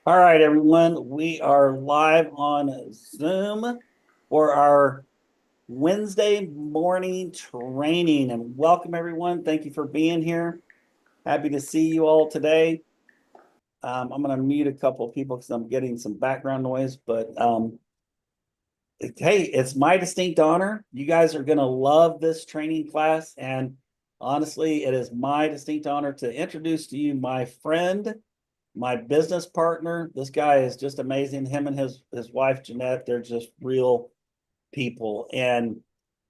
All right, everyone. We are live on Zoom for our Wednesday morning training. And welcome, everyone. Thank you for being here. Happy to see you all today. I'm going to mute a couple of people because I'm getting some background noise. But hey, it's my distinct honor. You guys are going to love this training class. And honestly, it is my distinct honor to introduce to you my friend, my business partner. This guy is just amazing. Him and his wife Jeanette, they're just real people. And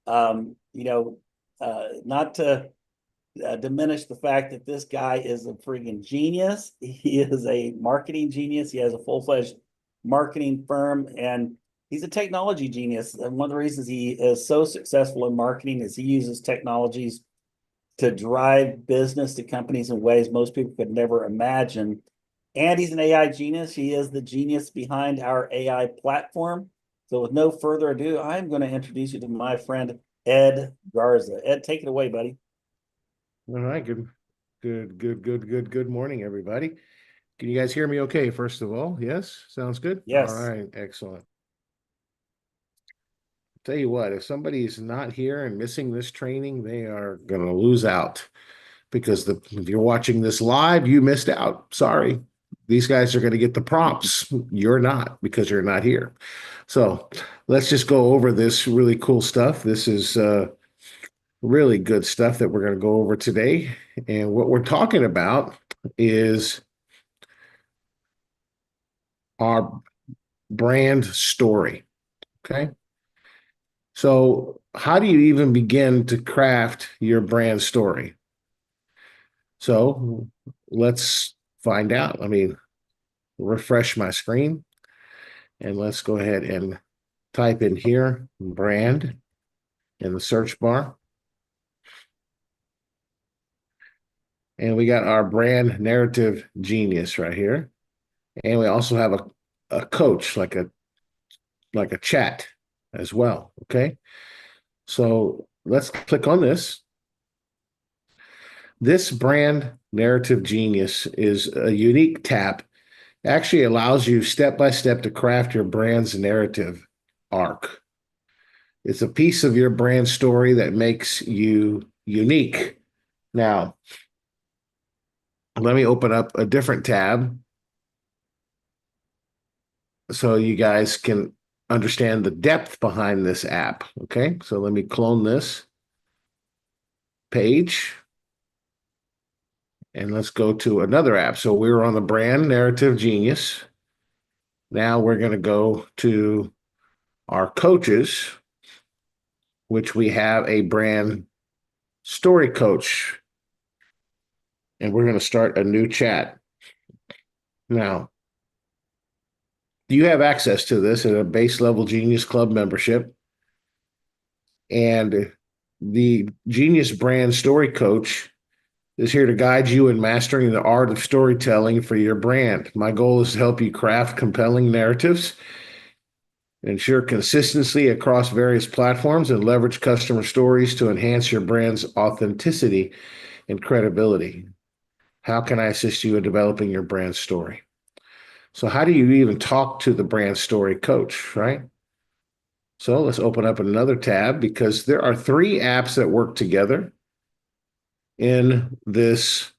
not to diminish the fact that this guy is a freaking genius. He is a marketing genius. He has a full-fledged marketing firm, and he's a technology genius. And one of the reasons he is so successful in marketing is he uses technologies to drive business to companies in ways most people could never imagine. And he's an AI genius. He is the genius behind our AI platform. So, with no further ado, I'm going to introduce you to my friend Ed Garza. Ed, take it away, buddy. All right, good morning, everybody. Can you guys hear me okay, first of all? Yes, sounds good. All Yes. right, excellent. Tell you what, if somebody is not here and missing this training, they are going to lose out because if you're watching this live, you missed out. Sorry. These guys are going to get the prompts. You're not because you're not here. So let's just go over this really cool stuff. This is really good stuff that we're going to go over today. And what we're talking about is our brand story. Okay. So, how do you even begin to craft your brand story? So, let's find out. Let me refresh my screen and let's go ahead and type in here brand in the search bar. And we got our brand narrative genius right here. And we also have a coach, like a chat as well. Okay. So let's click on this. This brand narrative genius is a unique tab. Actually allows you step by step to craft your brand's narrative arc. It's a piece of your brand story that makes you unique. Now, let me open up a different tab so you guys can understand the depth behind this app. Okay, so let me clone this page and let's go to another app. So we were on the brand narrative genius. Now we're going to go to our coaches, which we have a brand story coach. And we're going to start a new chat. Now, you have access to this at a base level Genius Club membership. And the Genius Brand Story Coach is here to guide you in mastering the art of storytelling for your brand. My goal is to help you craft compelling narratives, ensure consistency across various platforms, and leverage customer stories to enhance your brand's authenticity and credibility. How can I assist you in developing your brand story? So, how do you even talk to the brand story coach, right? So, let's open up another tab because there are three apps that work together in this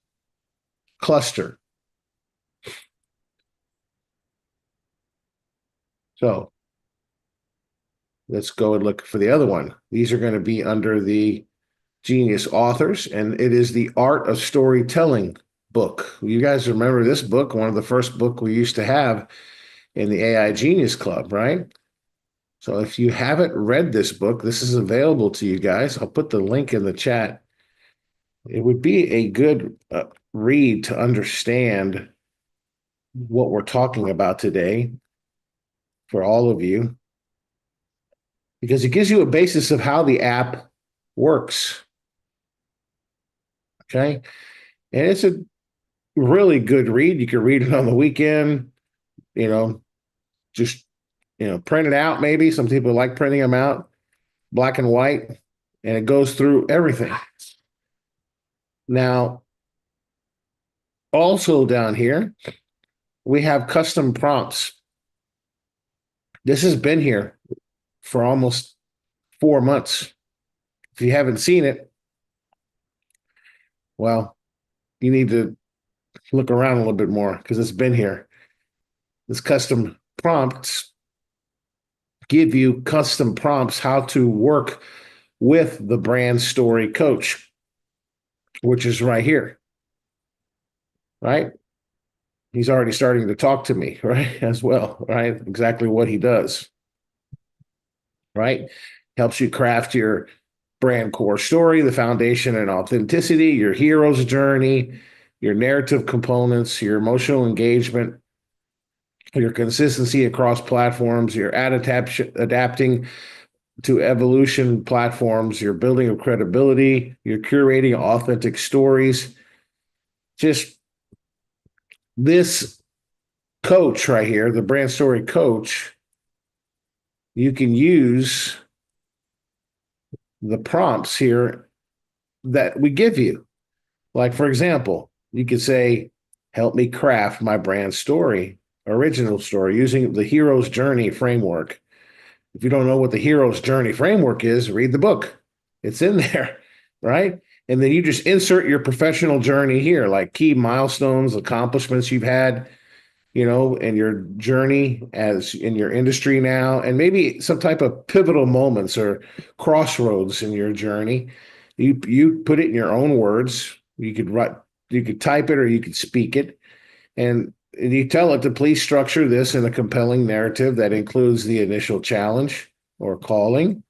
cluster. So, let's go and look for the other one. These are going to be under the Genius Authors, and it is the Art of Storytelling book. You guys remember this book, one of the first book we used to have in the AI Genius Club, right? So if you haven't read this book, this is available to you guys. I'll put the link in the chat. It would be a good read to understand what we're talking about today for all of you, because it gives you a basis of how the app works. Okay. And it's a really good read. You can read it on the weekend, you know, just, print it out maybe. Some people like printing them out, black and white, and it goes through everything. Now, also down here, we have custom prompts. This has been here for almost 4 months. If you haven't seen it, well, you need to look around a little bit more because it's been here. This custom prompts give you custom prompts how to work with the brand story coach, which is right here, right? He's already starting to talk to me, right? As well, right? Exactly what he does, right? Helps you craft your brand core story, the foundation and authenticity, your hero's journey, your narrative components, your emotional engagement, your consistency across platforms, your adapting to evolution platforms, your building of credibility, your curating authentic stories. Just this coach right here, the brand story coach, you can use the prompts here that we give you. Like, for example, you could say, help me craft my brand story, original story, using the hero's journey framework. If you don't know what the hero's journey framework is, read the book. It's in there, right? And then you just insert your professional journey here, like key milestones, accomplishments you've had, and your journey as in your industry now, and maybe some type of pivotal moments or crossroads in your journey. You put it in your own words. You could type it or you could speak it, and you tell it to please structure this in a compelling narrative that includes the initial challenge or calling,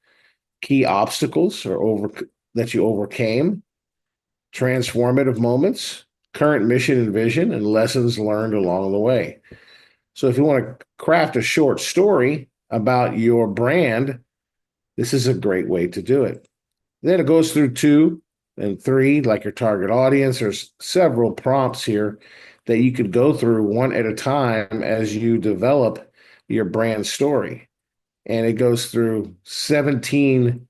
key obstacles or over that you overcame, transformative moments, current mission and vision, and lessons learned along the way. So if you want to craft a short story about your brand, this is a great way to do it. Then it goes through 2 and 3, like your target audience. There's several prompts here that you could go through one at a time as you develop your brand story. And it goes through 17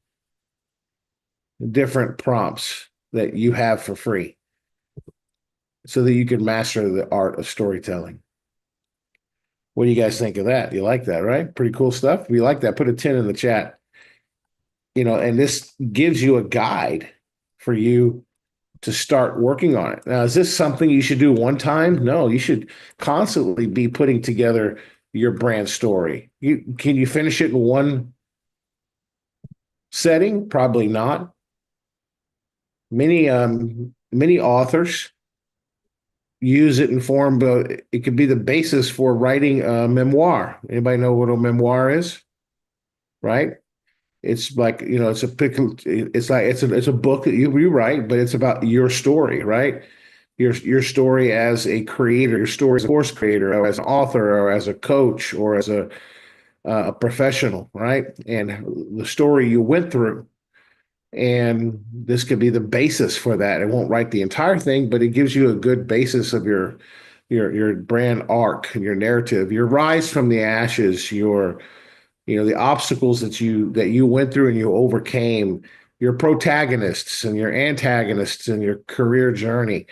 different prompts that you have for free so that you can master the art of storytelling. What do you guys think of that? You like that, right? Pretty cool stuff. If you like that, put a 10 in the chat. And this gives you a guide for you to start working on it. Now, is this something you should do one time? No, you should constantly be putting together your brand story. Can you finish it in one setting? Probably not. Many authors use it in form, but it could be the basis for writing a memoir. Anybody know what a memoir is? Right? It's like, it's a book that you write, but it's about your story, right? Your story as a creator, your story as a course creator, or as an author, or as a coach, or as a professional, right? And the story you went through. And this could be the basis for that. It won't write the entire thing, but it gives you a good basis of your brand arc and your narrative, your rise from the ashes, the obstacles that you went through and you overcame, your protagonists and your antagonists and your career journey.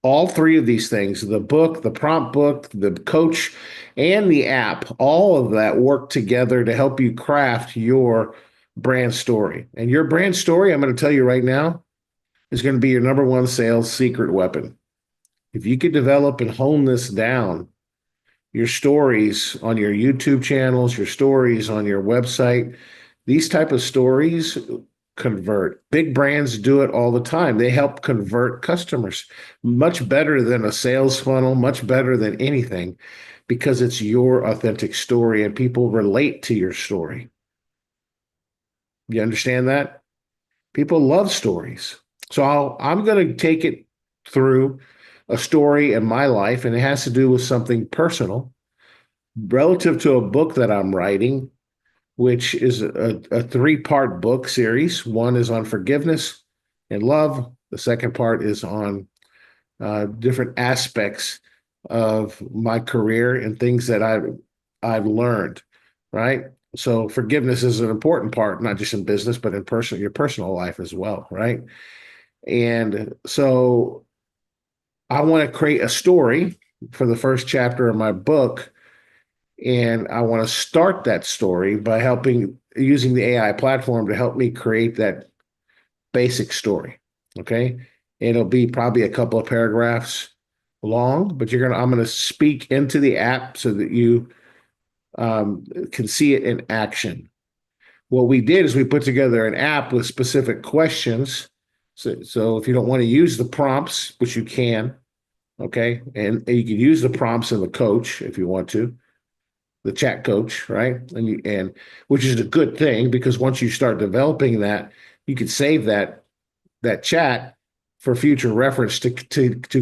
All 3 of these things, the book, the prompt book, the coach, and the app, all of that work together to help you craft your brand story. And your brand story, I'm going to tell you right now, is going to be your number one sales secret weapon. If you could develop and hone this down, your stories on your YouTube channels, your stories on your website, these type of stories convert. Big brands do it all the time. They help convert customers much better than a sales funnel, much better than anything, because it's your authentic story and people relate to your story. You understand that? People love stories. So I'm going to take it through a story in my life, and it has to do with something personal relative to a book that I'm writing, which is a 3-part book series. One is on forgiveness and love. The second part is on different aspects of my career and things that I've learned, right? So forgiveness is an important part, not just in business, but in your personal life as well, right? And so I want to create a story for the first chapter of my book, and I want to start that story by helping using the AI platform to help me create that basic story. Okay. It'll be probably a couple of paragraphs long, but I'm going to speak into the app so that you can see it in action. What we did is we put together an app with specific questions. So if you don't want to use the prompts, which you can, okay, and you can use the prompts in the coach if you want to, the chat coach, right? And which is a good thing because once you start developing that, you can save that chat for future reference to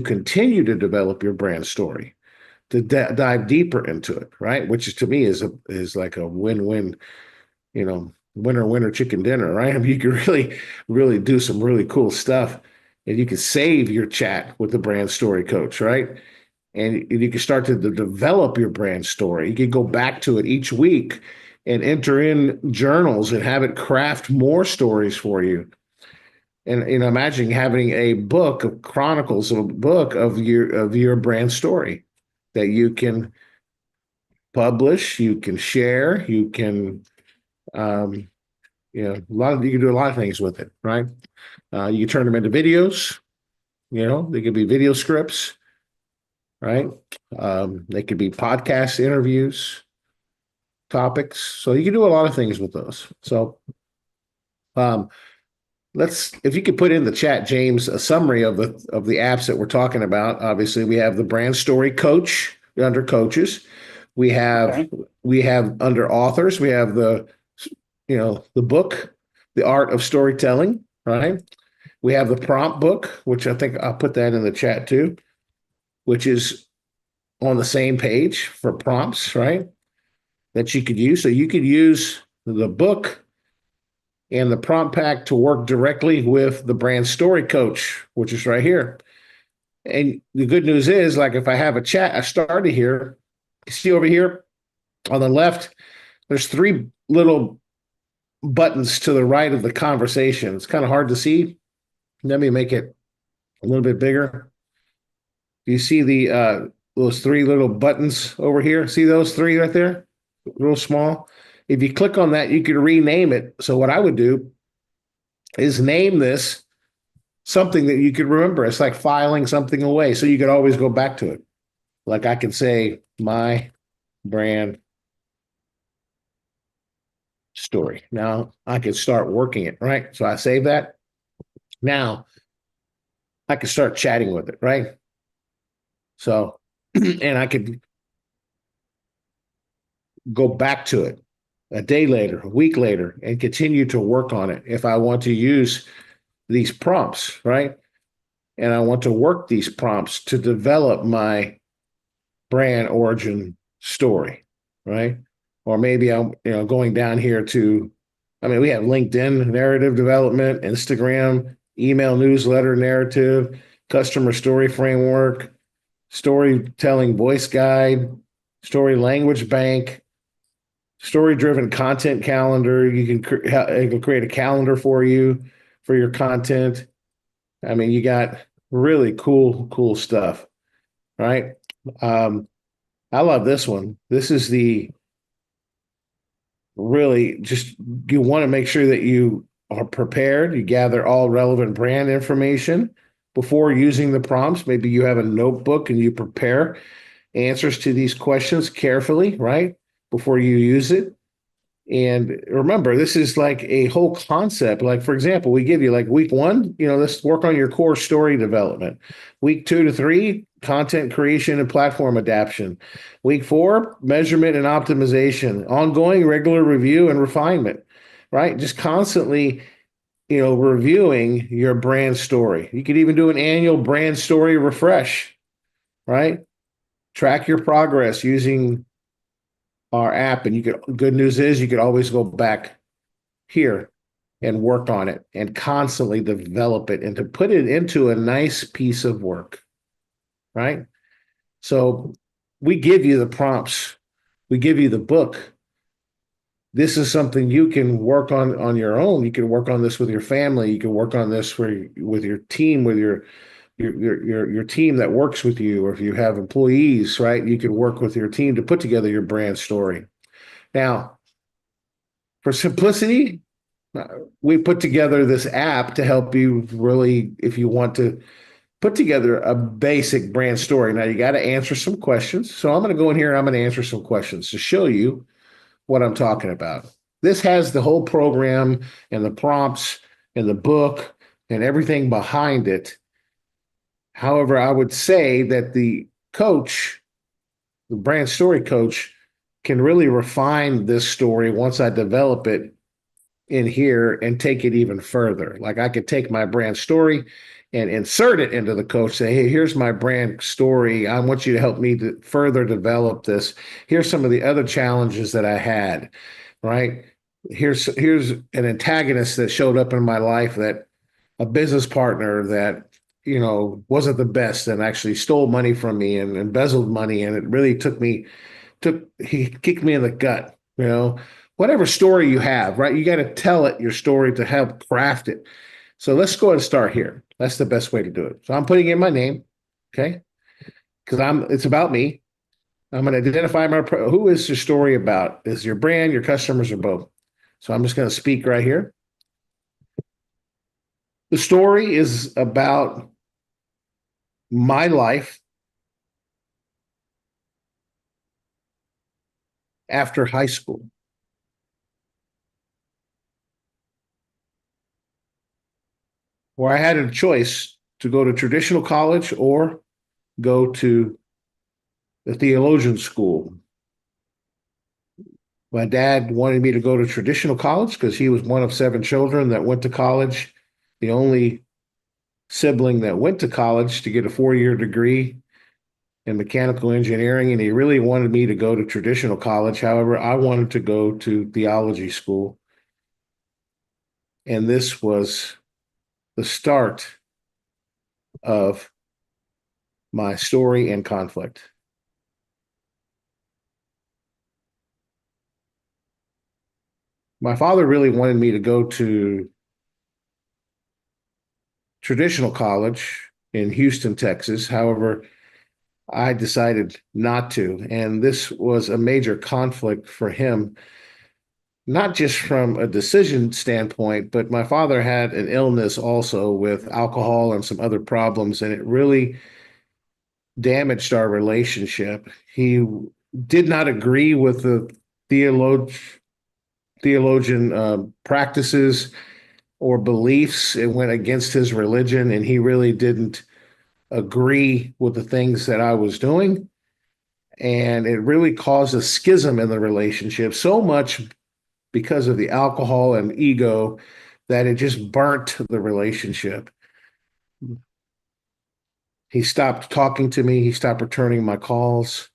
continue to develop your brand story, to dive deeper into it, right? Which is, to me is like a win-win, winner winner chicken dinner, right? I mean, you can really do some really cool stuff, and you can save your chat with the brand story coach, right? And you can start to develop your brand story. You can go back to it each week and enter in journals and have it craft more stories for you. And imagine having a book of chronicles, a book of your brand story that you can publish, you can share, you can um, you can do a lot of things with it, right? You can turn them into videos. They could be video scripts, right? They could be podcast interviews, topics. So you can do a lot of things with those. So um, if you could put in the chat, James, a summary of the apps that we're talking about. Obviously, we have the brand story coach under coaches. We have Okay. we have under authors. We have the book, The Art of Storytelling. Right. We have the prompt book, which I think I'll put that in the chat too, which is on the same page for prompts, right? That you could use. So you could use the book and the prompt pack to work directly with the brand story coach, which is right here. And the good news is, like, if I have a chat, I started here. You see over here on the left, there's three little buttons to the right of the conversation. It's kind of hard to see. Let me make it a little bit bigger. You see those three little buttons over here? See those three right there? Real small. If you click on that, you can rename it. So what I would do is name this something that you could remember. It's like filing something away. So you could always go back to it. Like I can say my brand story. Now I can start working it, right? So I save that. Now I can start chatting with it, right? So, and I could go back to it a day later, a week later, and continue to work on it if I want to use these prompts, right? And I want to work these prompts to develop my brand origin story, right? Or maybe I'm going down here to, I mean, we have LinkedIn narrative development, Instagram, email newsletter narrative, customer story framework, storytelling voice guide, story language bank, story driven content calendar. It can create a calendar for you for your content. I mean, you got really cool stuff, right? Um, I love this one. This is the really just you want to make sure that you are prepared. You gather all relevant brand information before using the prompts. Maybe you have a notebook and you prepare answers to these questions carefully, right? Before you use it. And remember, this is like a whole concept. Like, for example, we give you like week one, let's work on your core story development. Week 2 to 3, content creation and platform adaptation. Week 4, measurement and optimization, ongoing regular review and refinement, right? Just constantly, reviewing your brand story. You could even do an annual brand story refresh, right? Track your progress using our app, and good news is you could always go back here and work on it and constantly develop it and to put it into a nice piece of work, right? So we give you the prompts, we give you the book. This is something you can work on your own. You can work on this with your family. You can work on this with your team, with your your team that works with you, or if you have employees, right? You can work with your team to put together your brand story. Now, for simplicity, uh, we put together this app to help you really, if you want to put together a basic brand story. Now, you got to answer some questions. So I'm going to go in here and I'm going to answer some questions to show you what I'm talking about. This has the whole program and the prompts and the book and everything behind it. However, I would say that the coach, the brand story coach, can really refine this story once I develop it in here and take it even further. Like I could take my brand story and insert it into the coach, say, hey, here's my brand story. I want you to help me to further develop this. Here's some of the other challenges that I had, right? Here's an antagonist that showed up in my life, that a business partner that wasn't the best and actually stole money from me and embezzled money, and it really took he kicked me in the gut, whatever story you have, right? You got to tell it, your story, to help craft it. So let's go ahead and start here. That's the best way to do it. So I'm putting in my name, okay? Because it's about me. I'm going to identify who is your story about? Is your brand, your customers, or both? So I'm just going to speak right here. The story is about my life after high school, where I had a choice to go to traditional college or go to the theologian school. My dad wanted me to go to traditional college because he was one of 7 children that went to college, the only sibling that went to college to get a 4-year degree in mechanical engineering. And he really wanted me to go to traditional college. However, I wanted to go to theology school. And this was the start of my story and conflict. My father really wanted me to go to traditional college in Houston, Texas. However, I decided not to. And this was a major conflict for him, not just from a decision standpoint, but my father had an illness also with alcohol and some other problems, and it really damaged our relationship. He did not agree with the theolog- theologian practices or beliefs. It went against his religion, and he really didn't agree with the things that I was doing. And it really caused a schism in the relationship, so much because of the alcohol and ego that it just burnt the relationship. He stopped talking to me, he stopped returning my calls,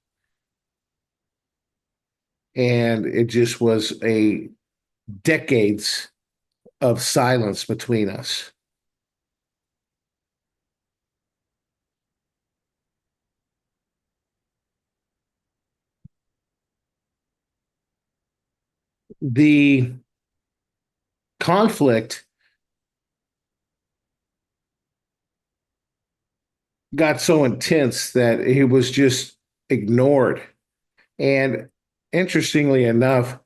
and it just was a decades of silence between us. The conflict got so intense that it was just ignored. And interestingly enough,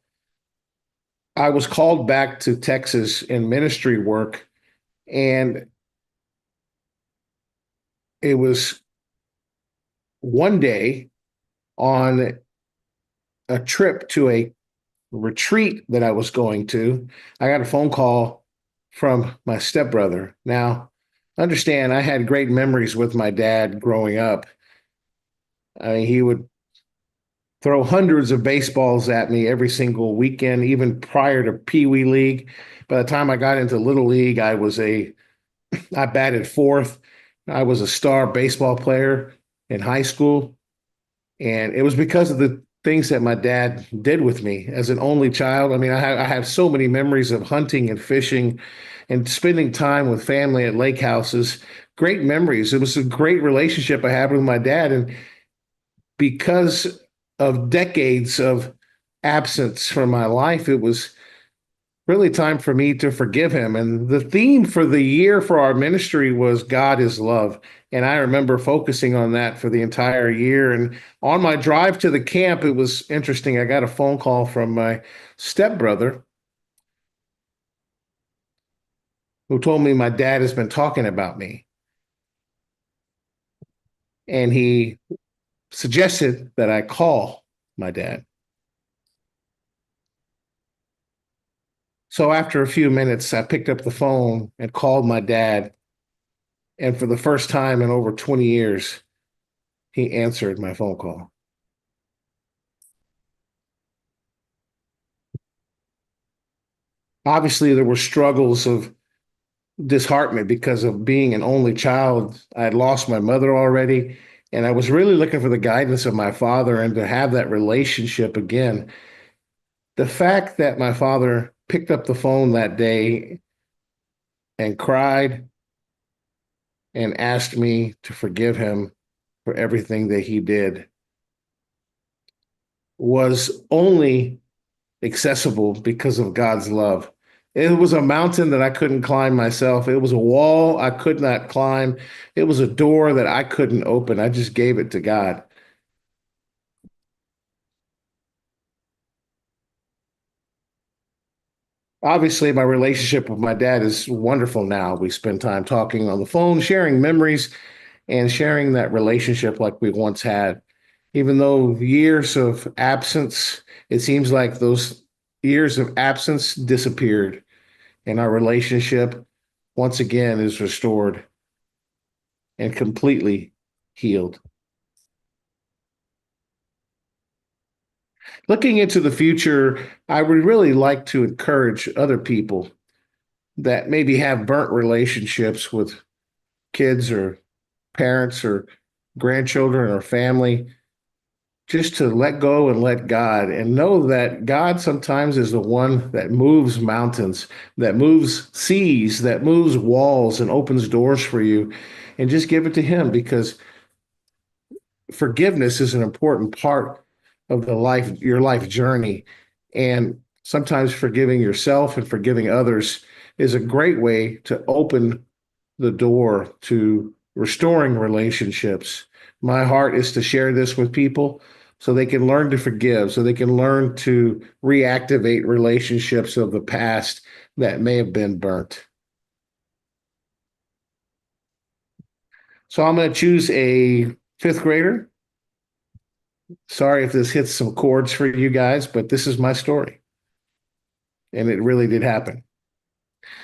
I was called back to Texas in ministry work, and it was one day on a trip to a retreat that I was going to. I got a phone call from my stepbrother. Now, understand, I had great memories with my dad growing up. I mean, he would throw hundreds of baseballs at me every single weekend, even prior to Pee Wee League. By the time I got into Little League, I batted fourth. I was a star baseball player in high school. And it was because of the things that my dad did with me as an only child. I mean, I have so many memories of hunting and fishing and spending time with family at lake houses. Great memories. It was a great relationship I had with my dad. And because of decades of absence from my life, it was really time for me to forgive him. And the theme for the year for our ministry was God is love. And I remember focusing on that for the entire year. And on my drive to the camp, it was interesting. I got a phone call from my stepbrother who told me my dad has been talking about me. And he suggested that I call my dad. So after a few minutes, I picked up the phone and called my dad. And for the first time in over 20 years, he answered my phone call. Obviously, there were struggles of disheartenment because of being an only child. I had lost my mother already, and I was really looking for the guidance of my father and to have that relationship again. The fact that my father picked up the phone that day and cried and asked me to forgive him for everything that he did was only accessible because of God's love. It was a mountain that I couldn't climb myself. It was a wall I could not climb. It was a door that I couldn't open. I just gave it to God. Obviously, my relationship with my dad is wonderful now. We spend time talking on the phone, sharing memories, and sharing that relationship like we once had. Even though years of absence, it seems like those years of absence disappeared, and our relationship once again is restored and completely healed. Looking into the future, I would really like to encourage other people that maybe have burnt relationships with kids or parents or grandchildren or family just to let go and let God and know that God sometimes is the one that moves mountains, that moves seas, that moves walls and opens doors for you. And just give it to Him because forgiveness is an important part of your life journey. And sometimes forgiving yourself and forgiving others is a great way to open the door to restoring relationships. My heart is to share this with people so they can learn to forgive, so they can learn to reactivate relationships of the past that may have been burnt. So I'm going to choose a fifth grader. Sorry if this hits some chords for you guys, but this is my story. And it really did happen.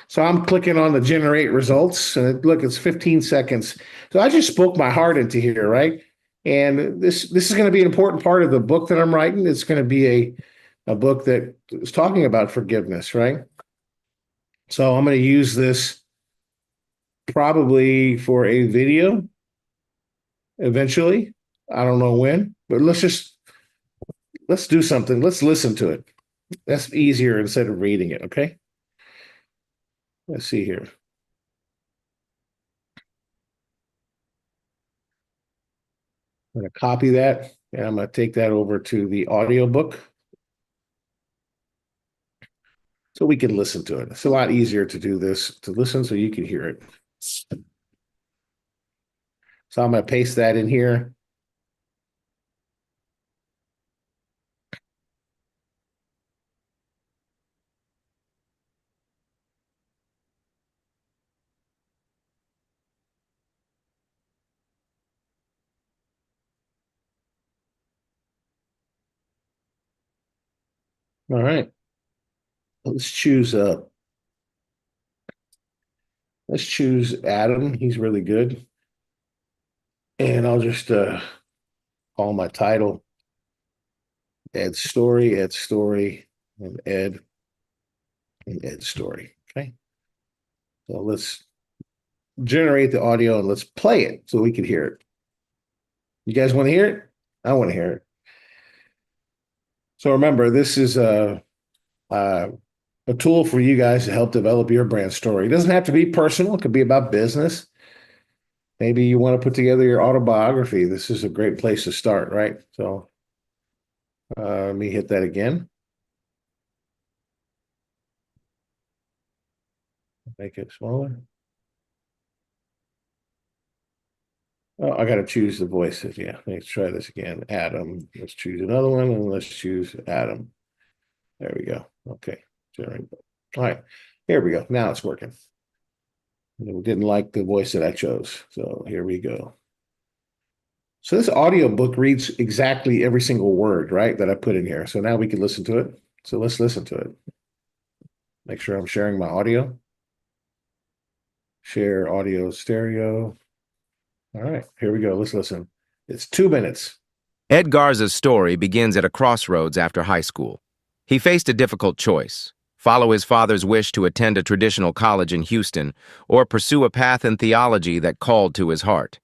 So I'm clicking on the generate results, and look, it's 15 seconds. So I just spoke my heart into here, right? And this is going to be an important part of the book that I'm writing. It's going to be a book that is talking about forgiveness, right? So I'm going to use this probably for a video eventually. I don't know when, but let's do something. Let's listen to it. That's easier instead of reading it, okay? Let's see here. I'm going to copy that and I'm going to take that over to the audiobook so we can listen to it. It's a lot easier to do this, to listen so you can hear it. So I'm going to paste that in here. All right. Let's choose let's choose Adam. He's really good. And I'll just call my title Ed Story, and Ed Story. Okay. So let's generate the audio and let's play it so we can hear it. You guys want to hear it? I want to hear it. So remember, this is a tool for you guys to help develop your brand story. It doesn't have to be personal. It could be about business. Maybe you want to put together your autobiography. This is a great place to start, right? So let me hit that again. Make it smaller. Oh, I got to choose the voices. Yeah, let's try this again. Adam. Let's choose another one and let's choose Adam. There we go. Okay. Generate. All right. Here we go. Now it's working. We didn't like the voice that I chose. So here we go. So this audio book reads exactly every single word, right, that I put in here. So now we can listen to it. So let's listen to it. Make sure I'm sharing my audio. Share audio stereo. All right, here we go. Let's listen. It's 2 minutes. Ed Garza's story begins at a crossroads after high school. He faced a difficult choice: follow his father's wish to attend a traditional college in Houston, or pursue a path in theology that called to his heart.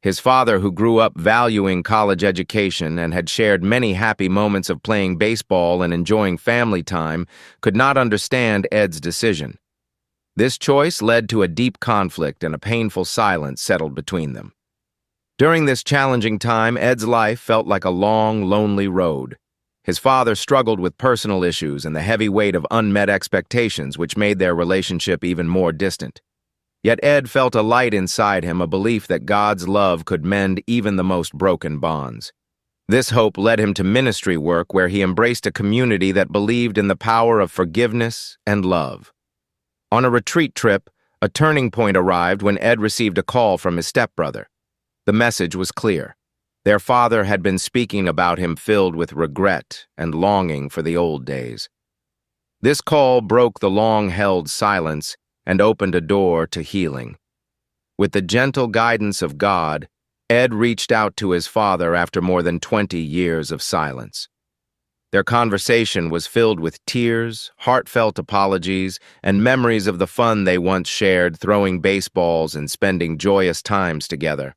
His father, who grew up valuing college education and had shared many happy moments of playing baseball and enjoying family time, could not understand Ed's decision. This choice led to a deep conflict, and a painful silence settled between them. During this challenging time, Ed's life felt like a long, lonely road. His father struggled with personal issues and the heavy weight of unmet expectations, which made their relationship even more distant. Yet Ed felt a light inside him, a belief that God's love could mend even the most broken bonds. This hope led him to ministry work, where he embraced a community that believed in the power of forgiveness and love. On a retreat trip, a turning point arrived when Ed received a call from his stepbrother. The message was clear. Their father had been speaking about him, filled with regret and longing for the old days. This call broke the long-held silence and opened a door to healing. With the gentle guidance of God, Ed reached out to his father after more than 20 years of silence. Their conversation was filled with tears, heartfelt apologies, and memories of the fun they once shared, throwing baseballs and spending joyous times together.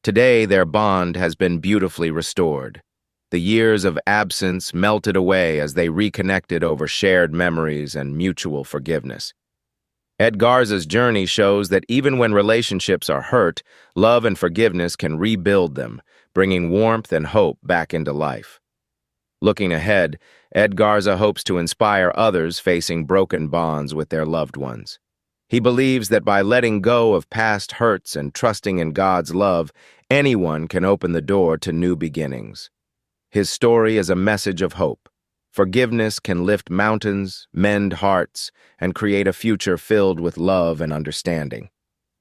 Today, their bond has been beautifully restored. The years of absence melted away as they reconnected over shared memories and mutual forgiveness. Ed Garza's journey shows that even when relationships are hurt, love and forgiveness can rebuild them, bringing warmth and hope back into life. Looking ahead, Ed Garza hopes to inspire others facing broken bonds with their loved ones. He believes that by letting go of past hurts and trusting in God's love, anyone can open the door to new beginnings. His story is a message of hope. Forgiveness can lift mountains, mend hearts, and create a future filled with love and understanding.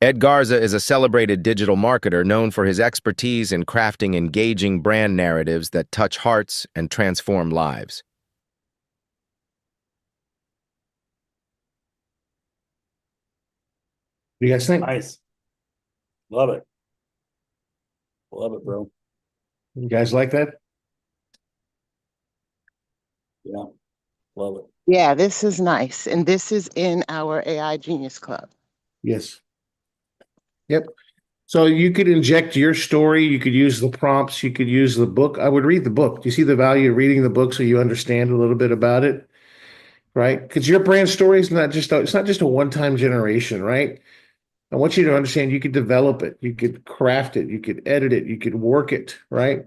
Ed Garza is a celebrated digital marketer known for his expertise in crafting engaging brand narratives that touch hearts and transform lives. What do you guys think? Nice. Love it. Love it, bro. You guys like that? Yeah. Love it. Yeah, this is nice. And this is in our AI Genius Club. Yes. Yep. So you could inject your story. You could use the prompts. You could use the book. I would read the book. Do you see the value of reading the book so you understand a little bit about it? Right? Because your brand story is not just it's not just a one-time generation, right? I want you to understand you could develop it, you could craft it, you could edit it, you could work it, right?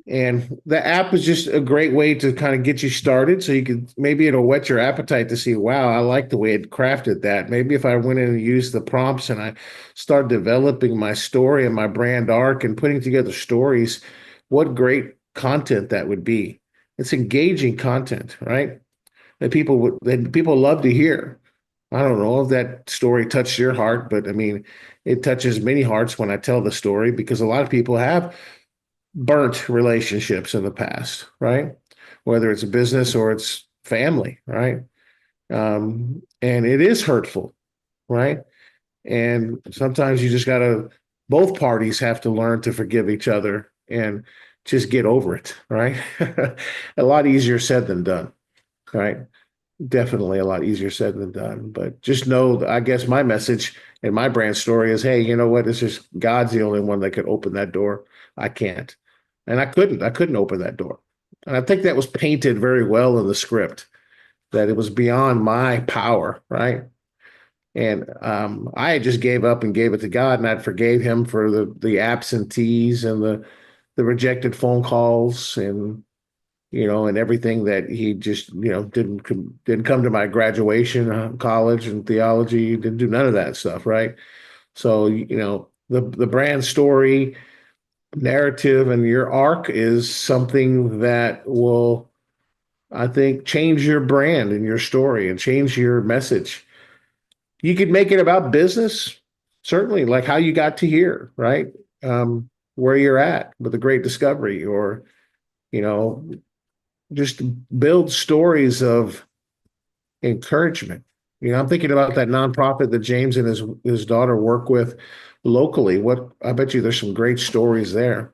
And the app is just a great way to kind of get you started. So you could maybe it'll whet your appetite to see, wow, I like the way it crafted that. Maybe if I went in and used the prompts and I start developing my story and my brand arc and putting together stories, what great content that would be. It's engaging content, right? That people love to hear. I don't know if that story touched your heart, but I mean, it touches many hearts when I tell the story because a lot of people have burnt relationships in the past, right? Whether it's a business or it's family, right? And it is hurtful, right? And sometimes you just gotta, both parties have to learn to forgive each other and just get over it, right? A lot easier said than done, right? Definitely a lot easier said than done. But just know, I guess my message and my brand story is, hey, you know what? It's just God's the only one that could open that door. I can't. And I couldn't open that door. And I think that was painted very well in the script, that it was beyond my power, right? And I just gave up and gave it to God, and I forgave him for the absentees and the rejected phone calls and and everything that he just, didn't come to my graduation, college and theology, didn't do none of that stuff, right? So, the brand story, narrative, and your arc is something that will, I think, change your brand and your story and change your message. You could make it about business, certainly, like how you got to here, right? Where you're at with a great discovery, or, you know, just build stories of encouragement. I'm thinking about that nonprofit that James and his daughter work with locally. What I bet you there's some great stories there.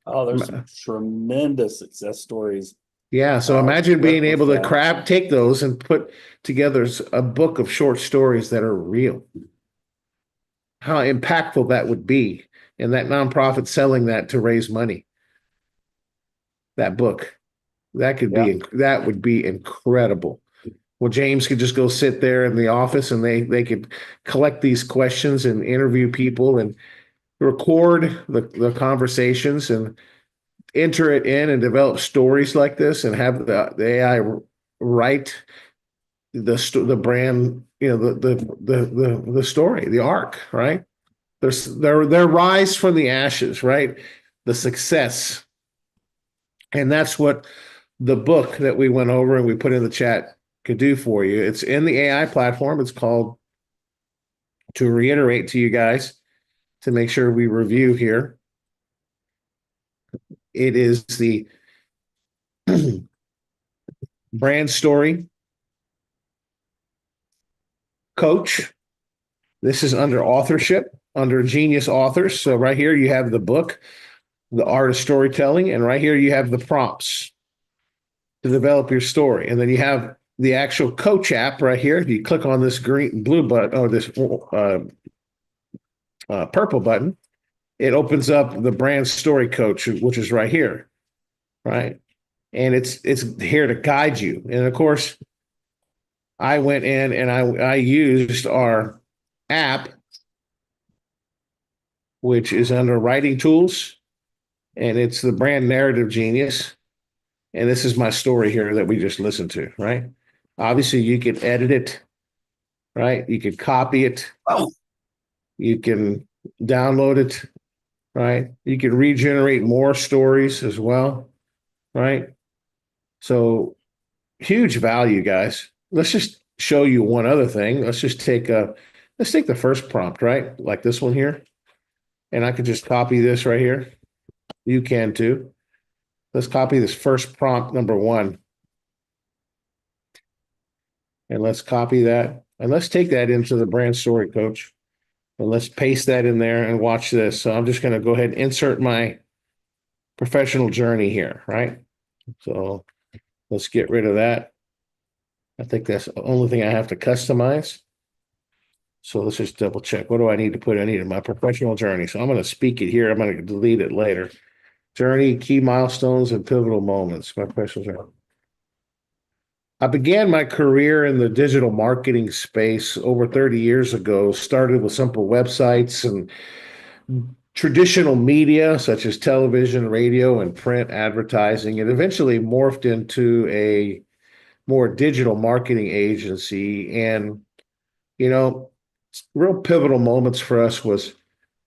Oh, there's some tremendous success stories. Yeah, so imagine With being able to that. take those and put together a book of short stories that are real. How impactful that would be, and that nonprofit selling that to raise money. That book, Yeah. that would be incredible. Well, James could just go sit there in the office, and they could collect these questions and interview people and record the conversations and enter it in and develop stories like this, and have the AI write the brand, the story, the arc, right? Their rise from the ashes, right? The success. And that's what the book that we went over and we put in the chat could do for you. It's in the AI platform. It's called, to reiterate to you guys, to make sure we review here, it is the brand story coach. This is under authorship, under Genius Authors. So right here you have the book, The Art of Storytelling, and right here you have the prompts to develop your story. And then you have the actual coach app right here. If you click on this blue button, or this purple button, it opens up the brand story coach, which is right here, right? And it's here to guide you. And of course, I went in and I used our app, which is under writing tools, and it's the brand narrative genius. And this is my story here that we just listened to, right? Obviously, you can edit it, right? You can copy it. Oh, You can download it, right? You can regenerate more stories as well, right? So huge value, guys. Let's just show you one other thing. Let's take the first prompt, right? Like this one here. And I could just copy this right here. You can too. Let's copy this first prompt, number 1. And let's copy that. And let's take that into the brand story coach. And let's paste that in there and watch this. So I'm just going to go ahead and insert my professional journey here, right? So let's get rid of that. I think that's the only thing I have to customize. So let's just double check. What do I need to put? I need my professional journey. So I'm going to speak it here. I'm going to delete it later. Journey, key milestones, and pivotal moments. My professional journey. I began my career in the digital marketing space over 30 years ago, started with simple websites and traditional media such as television, radio, and print advertising. It eventually morphed into a more digital marketing agency. And, real pivotal moments for us was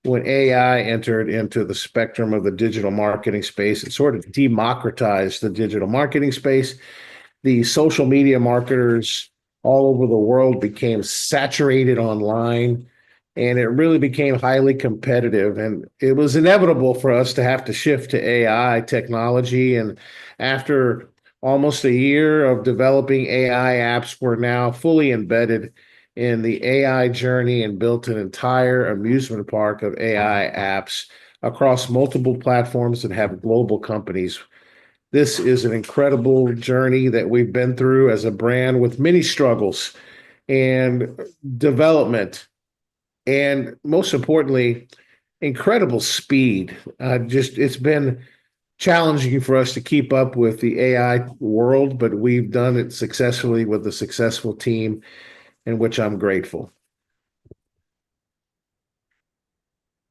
when AI entered into the spectrum of the digital marketing space. It sort of democratized the digital marketing space. The social media marketers all over the world became saturated online, and it really became highly competitive. And it was inevitable for us to have to shift to AI technology. And after almost a year of developing AI apps, we're now fully embedded in the AI journey and built an entire amusement park of AI apps across multiple platforms and have global companies. This is an incredible journey that we've been through as a brand, with many struggles and development, and most importantly, incredible speed. It's been challenging for us to keep up with the AI world, but we've done it successfully with a successful team, in which I'm grateful.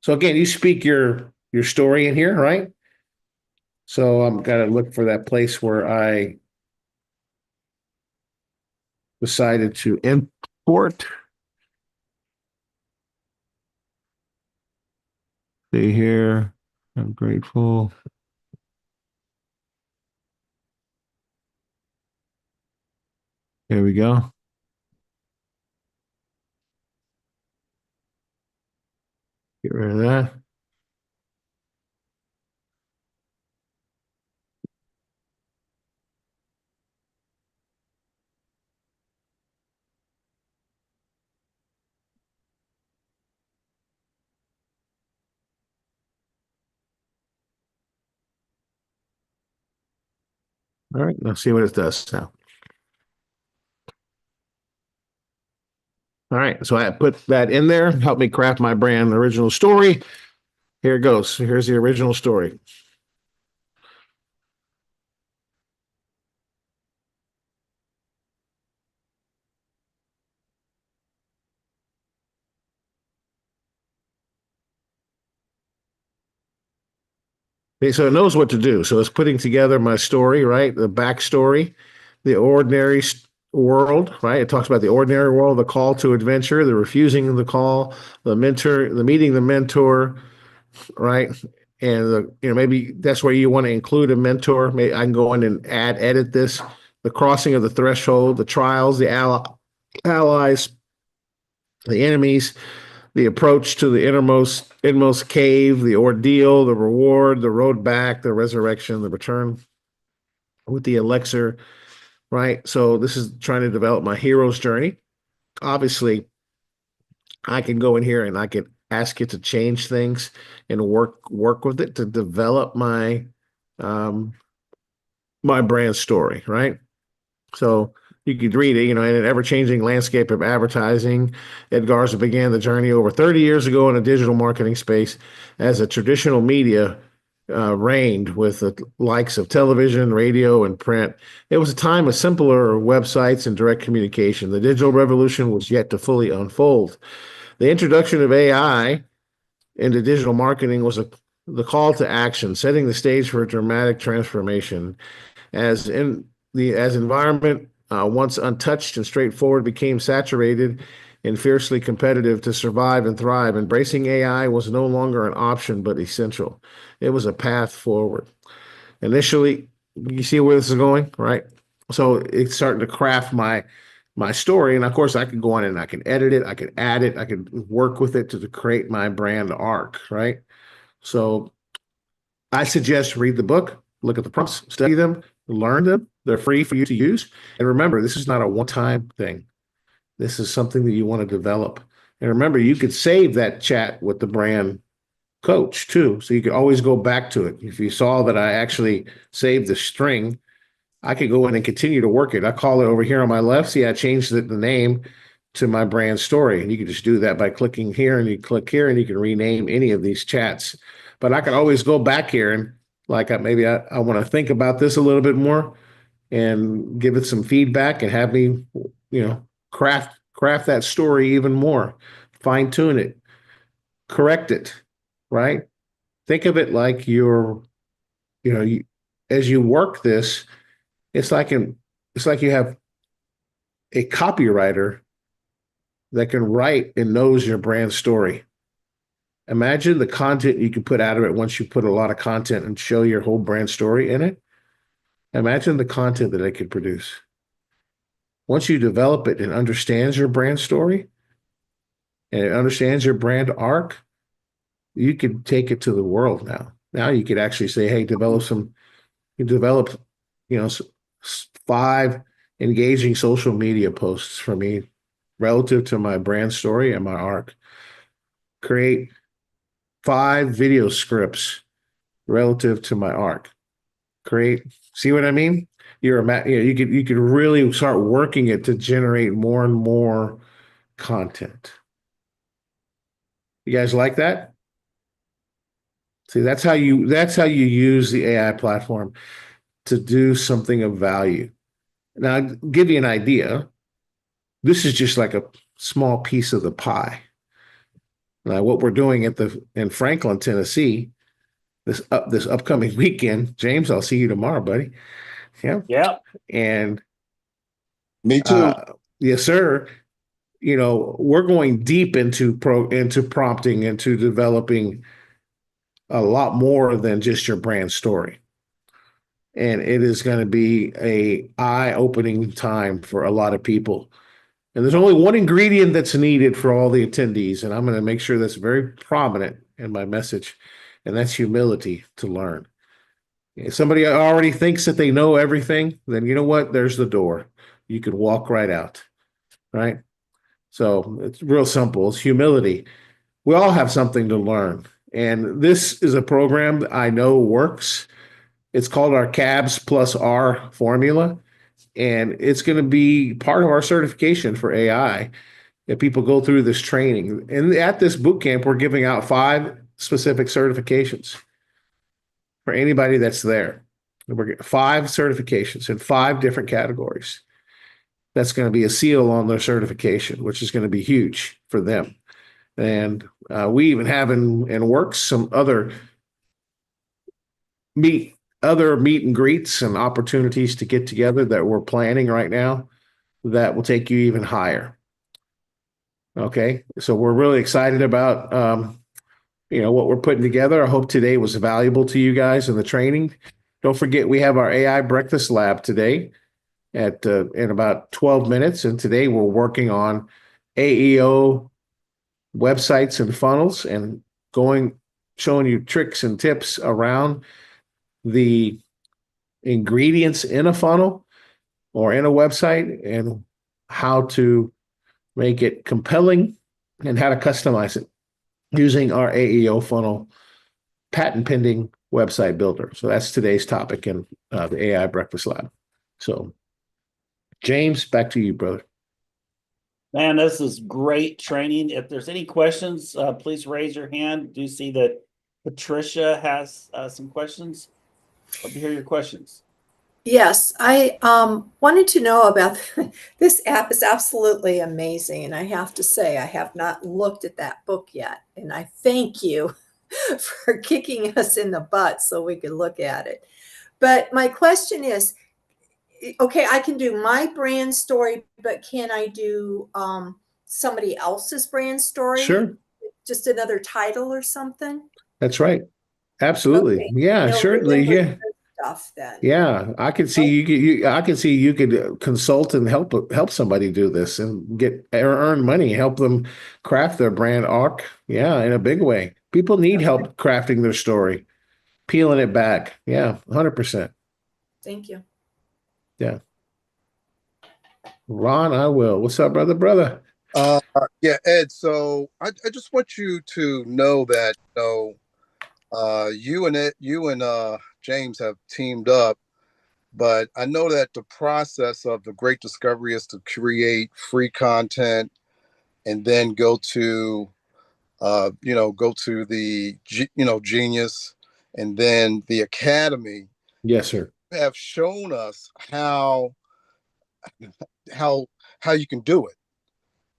So again, you speak your story in here, right? So I'm gonna look for that place where I decided to import. See here. I'm grateful. There we go. Get rid of that. All right, let's see what it does now. All right, so I put that in there, help me craft my brand original story. Here it goes. Here's the original story. Okay, so it knows what to do. So it's putting together my story, right? The backstory, the ordinary world, right? It talks about the ordinary world, the call to adventure, the refusing of the call, the mentor, the meeting the mentor, right? And maybe that's where you want to include a mentor. Maybe I can go in and edit this, the crossing of the threshold, the trials, the allies, the enemies, the approach to the inmost cave, the ordeal, the reward, the road back, the resurrection, the return with the elixir, right? So this is trying to develop my hero's journey. Obviously, I can go in here and I can ask it to change things and work with it to develop um my brand story, right? So you could read it, in an ever-changing landscape of advertising, Ed Garza began the journey over 30 years ago in a digital marketing space as a traditional media reigned with the likes of television, radio, and print. It was a time of simpler websites and direct communication. The digital revolution was yet to fully unfold. The introduction of AI into digital marketing was the call to action, setting the stage for a dramatic transformation as environment once untouched and straightforward became saturated and fiercely competitive to survive and thrive. Embracing AI was no longer an option but essential. It was a path forward. Initially, you see where this is going, right? So it's starting to craft my story, and of course, I can go on and I can edit it, I can add it, I can work with it to create my brand arc, right? So I suggest read the book, look at the prompts, study them, learn them. They're free for you to use. And remember, this is not a one-time thing. This is something that you want to develop. And remember, you could save that chat with the brand coach too. So you could always go back to it. If you saw that I actually saved the string, I could go in and continue to work it. I call it over here on my left. See, I changed the name to my brand story. And you can just do that by clicking here, and you click here and you can rename any of these chats. But I could always go back here and maybe I want to think about this a little bit more and give it some feedback and have me, craft that story even more, fine tune it, correct it, right? Think of it like as you work this, it's like you have a copywriter that can write and knows your brand story. Imagine the content you can put out of it once you put a lot of content and show your whole brand story in it. Imagine the content that it could produce. Once you develop it and understands your brand story and it understands your brand arc, you could take it to the world now. Now you could actually say, hey, develop, 5 engaging social media posts for me relative to my brand story and my arc. Create 5 video scripts relative to my arc. See what I mean? You could really start working it to generate more and more content. You guys like that? See, that's how you use the AI platform to do something of value. Now, I'll give you an idea. This is just like a small piece of the pie. Now, what we're doing in Franklin, Tennessee, this upcoming weekend. James, I'll see you tomorrow, buddy. Yeah. Yep. And Me too. yes, sir. We're going deep into prompting, into developing a lot more than just your brand story. And it is going to be a eye-opening time for a lot of people. And there's only one ingredient that's needed for all the attendees, and I'm going to make sure that's very prominent in my message, and that's humility to learn. If somebody already thinks that they know everything, then you know what? There's the door. You can walk right out, right? So it's real simple. It's humility. We all have something to learn. And this is a program that I know works. It's called our CABS plus R formula. And it's going to be part of our certification for AI that people go through this training. And at this boot camp, we're giving out 5 specific certifications for anybody that's there. We're getting 5 certifications in 5 different categories. That's going to be a seal on their certification, which is going to be huge for them. And we even have in works some other meet and greets and opportunities to get together that we're planning right now that will take you even higher. Okay, so we're really excited about what we're putting together. I hope today was valuable to you guys in the training. Don't forget we have our AI breakfast lab today at in about 12 minutes, and today we're working on AEO websites and funnels and showing you tricks and tips around the ingredients in a funnel or in a website and how to make it compelling and how to customize it using our AEO funnel patent pending website builder. So that's today's topic in the AI Breakfast Lab. So James, back to you, brother. Man, this is great training. If there's any questions, please raise your hand. Do you see that Patricia has some questions? Love to hear your questions. Yes, I wanted to know about this app is absolutely amazing. And I have to say, I have not looked at that book yet. And I thank you for kicking us in the butt so we could look at it. But my question is, okay, I can do my brand story, but can I do somebody else's brand story? Sure. Just another title or something? That's right. Absolutely. Okay. Yeah, They'll certainly. remember Yeah. the stuff then. Yeah, I could see I could see you could consult and help somebody do this and get earn money, help them craft their brand arc. Yeah, in a big way. People need help crafting their story, peeling it back. Yeah, 100%. Thank you. Yeah. Ron, I will. What's up, brother? Yeah, Ed. So I just want you to know that you and James have teamed up, but I know that the process of the great discovery is to create free content and then go to the Genius and then the Academy. Yes, sir. Have shown us how you can do it.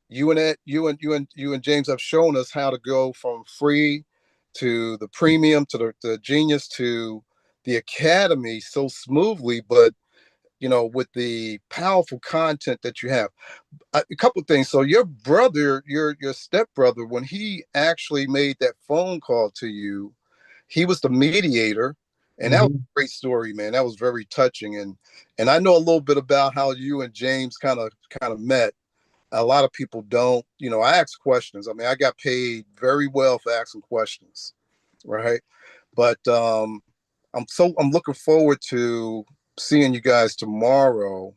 You and James have shown us how to go from free to the premium to the Genius to the Academy so smoothly, but with the powerful content that you have. A couple of things. So your brother, your stepbrother, when he actually made that phone call to you, he was the mediator, and that was a great story, man. That was very touching, and I know a little bit about how you and James kind of met. A lot of people don't. I ask questions. I mean, I got paid very well for asking questions, right? But I'm looking forward to seeing you guys tomorrow.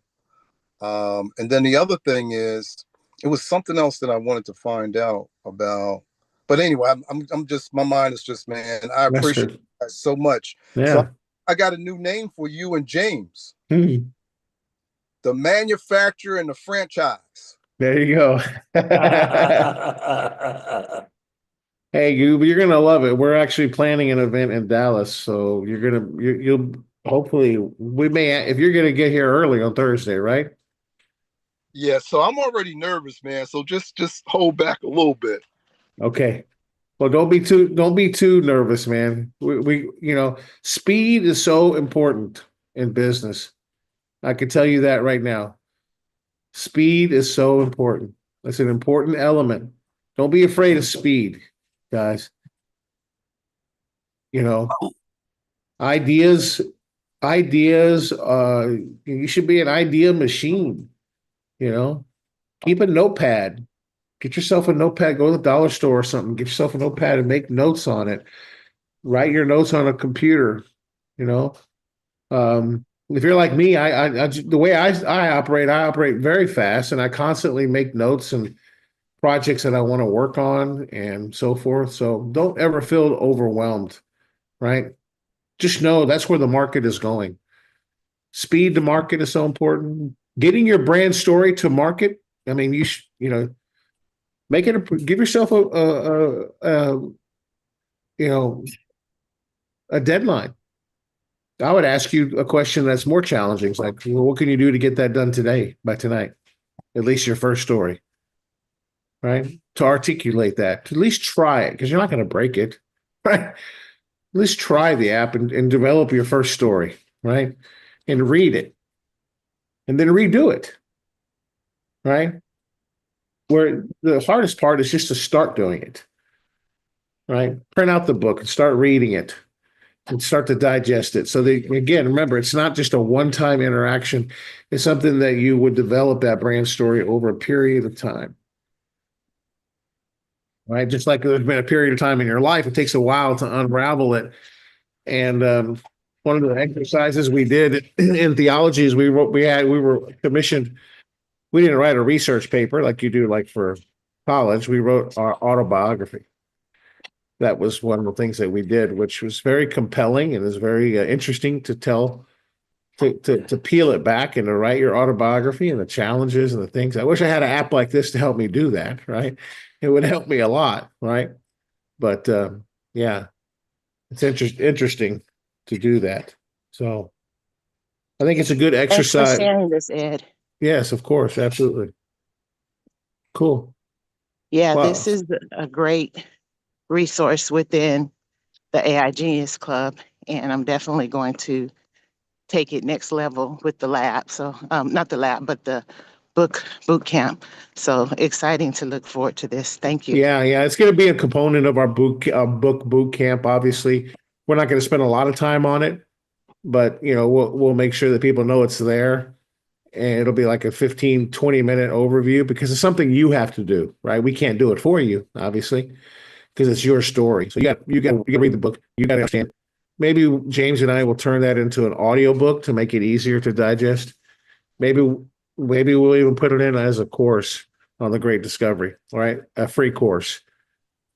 And then the other thing is, it was something else that I wanted to find out about. But anyway, I'm just, my mind is just, man, I Yes, appreciate sir. that so much. Yeah. So I got a new name for you and James, Hmm. the manufacturer and the franchise. There you go. Hey, you're gonna love it. We're actually planning an event in Dallas, so you'll hopefully we may if you're gonna get here early on Thursday, right? Yeah, so I'm already nervous, man. So just hold back a little bit. Okay. Well, don't be too nervous, man. Speed is so important in business. I can tell you that right now. Speed is so important. It's an important element. Don't be afraid of speed, guys. You know, ideas, ideas, you should be an idea machine, you know. Keep a notepad. Get yourself a notepad, go to the dollar store or something, get yourself a notepad and make notes on it. Write your notes on a computer, you know. If you're like me, the way I operate very fast, and I constantly make notes and projects that I want to work on and so forth. So don't ever feel overwhelmed, right? Just know that's where the market is going. Speed to market is so important. Getting your brand story to market. I mean, make it give yourself you know, a deadline. I would ask you a question that's more challenging. It's like, well, what can you do to get that done today by tonight? At least your first story, right? To articulate that, to at least try it, because you're not going to break it, right? At least try the app and develop your first story, right? And read it and then redo it, right? Where the hardest part is just to start doing it, right? Print out the book and start reading it and start to digest it. So again, remember, it's not just a one-time interaction. It's something that you would develop that brand story over a period of time. Right? Just like there's been a period of time in your life, it takes a while to unravel it. And one of the exercises we did in theology is we were commissioned. We didn't write a research paper like you do, like for college. We wrote our autobiography. That was one of the things that we did, which was very compelling and is very interesting to tell, to peel it back and to write your autobiography and the challenges and the things. I wish I had an app like this to help me do that, right? It would help me a lot, right? But yeah, it's interesting to do that. So I think it's a good Thanks for exercise. sharing this, Ed. Yes, of course, absolutely. Cool. Yeah, Wow. this is a great resource within the AI Genius Club, and I'm definitely going to take it next level with the lab. So, not the lab, but the boot camp. So exciting to look forward to this. Thank you. Yeah. It's going to be a component of our book boot camp. Obviously, we're not going to spend a lot of time on it, but we'll make sure that people know it's there, and it'll be like a 15-20 minute overview because it's something you have to do, right? We can't do it for you, obviously, because it's your story. So you got to read the book. You got to understand. Maybe James and I will turn that into an audio book to make it easier to digest. Maybe we'll even put it in as a course on the Great Discovery, right? A free course.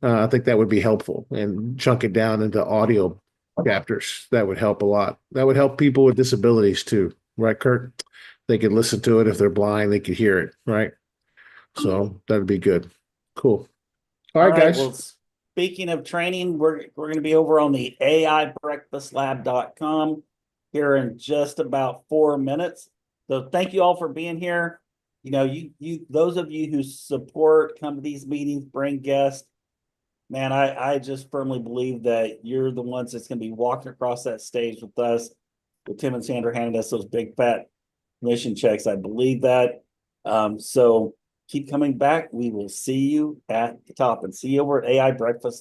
I think that would be helpful, and chunk it down into audio chapters. That would help a lot. That would help people with disabilities too, right, Kurt? They could listen to it. If they're blind, they could hear it, right? So that'd be good. Cool. All All right, right. Well, guys. speaking of training, we're going to be over on the AIBreakfastLab.com here in just about 4 minutes. So thank you all for being here. You those of you who support, come to these meetings, bring guests. Man, I just firmly believe that you're the ones that's going to be walking across that stage with us, with Tim and Sandra handing us those big fat commission checks. I believe that. So keep coming back. We will see you at the top and see you over at AI Breakfast.